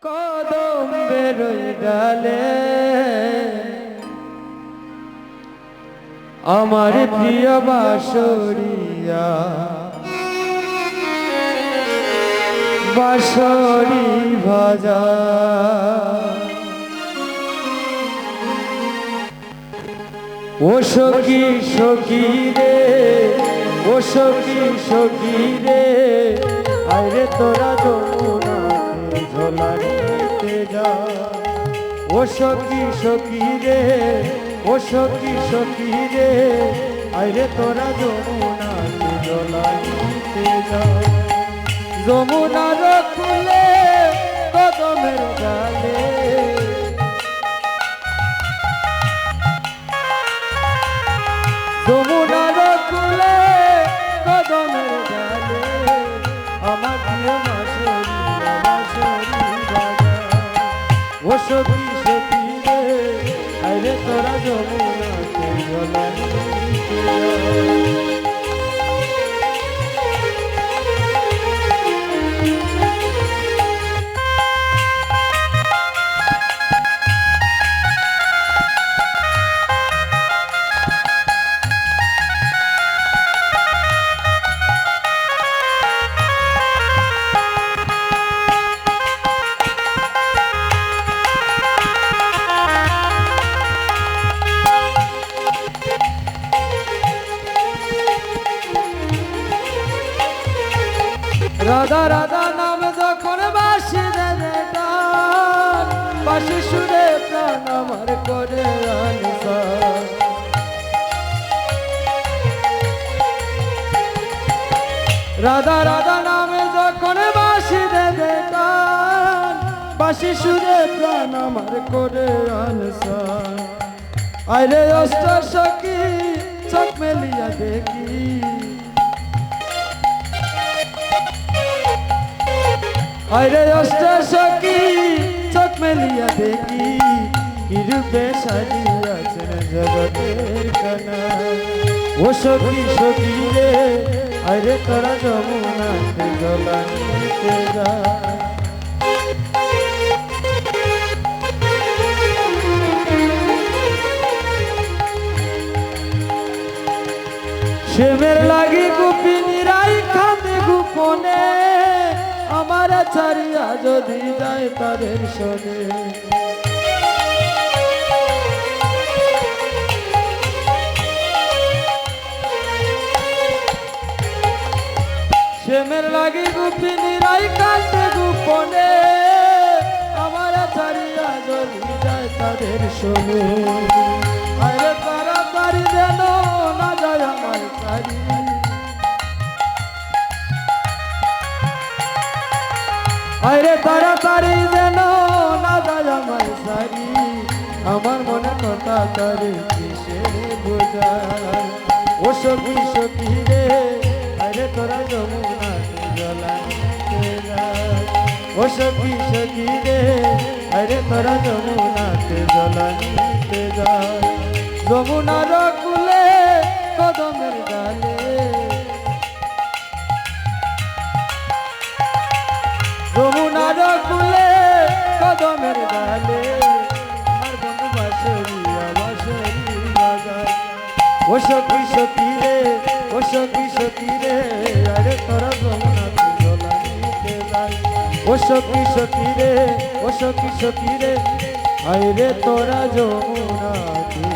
কদম বেরোয় ডালে আমার প্রিয় বাঁশরিয়া বাঁশরি ভাজা ও সখী সখী রে ও সখী সখী রে আরে তোরা যমুনাতে ঝোলানিতে যা ও সখী সখী রে ও সখী সখী রে আরে তোরা যমুনাতে ঝোলানিতে যা যমুনার কূলে কদমের ডালে যমুনার কূলে কদমের ডালে আমার প্রিয় বাঁশরি বাজা ও সখী সখী রে আরে তোরা যমুনাতে ঝোলানিতে রাধা রাধা নাম যখন বাঁশি দেবে টান বাঁশি সুরে প্রাণ আমার করে আনসার রাধা রাধা নামে যখন বাঁশি দেবে টান বাঁশি সুরে প্রাণ আমার করে আনসার আরে অষ্ট সখী চোখ মেলিয়া দেখি আরে অষ্ট সখী চোখ মেলিয়া দেখি কি রূপে সাজিয়াছেন জগতের কানা ও সখী সখী রে আরে তোরা যমুনাতে ঝোলানিতে যা সেমের লাগি গোপিনী রাই খাতে গোপনে আমার ছাড়িয়া যদি যায় তাদের শোনে সেমের লাগি গোপিনী রাই কাটে গোপনে আমার ছাড়িয়া যদি যায় তাদের শোনে আরে তাড়াতাড়ি যেন না যায় আমার ছাড়ি আরে তাড়াতাড়ি যেন না যায় আমার সারি আমার মনে কথা করে কিসে বোঝায় ও সখী সখী রে আরে তোরা যমুনাতে ঝোলানিতে যা ও সখী সখী রে আরে তোরা যমুনাতে ঝোলানিতে যা যমুনার কূলে কদমের ডালে যমুনার কূলে কদমের ডালে আমার বন্ধু বাঁশরিয়া বাঁশরি বাজায় ও সখী সখী রে ও সখী সখী রে আরে তোরা যমুনাতে ঝোলানিতে যায় ও সখী সখী রে ও সখী সখী রে আরে তোরা যমুনাতে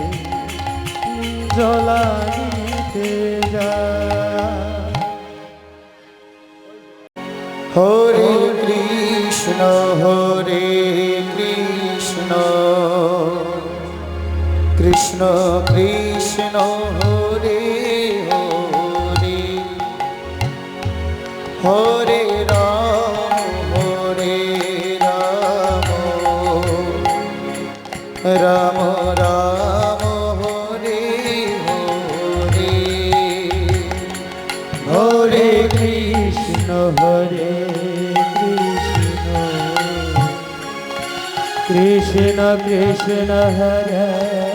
ঝোলানিতে যায় হরে কৃষ্ণ কৃষ্ণ কৃষ্ণ হরে হরে হরে রাম রাম রাম হরে হরে হরে কৃষ্ণ কৃষ্ণ কৃষ্ণ হরে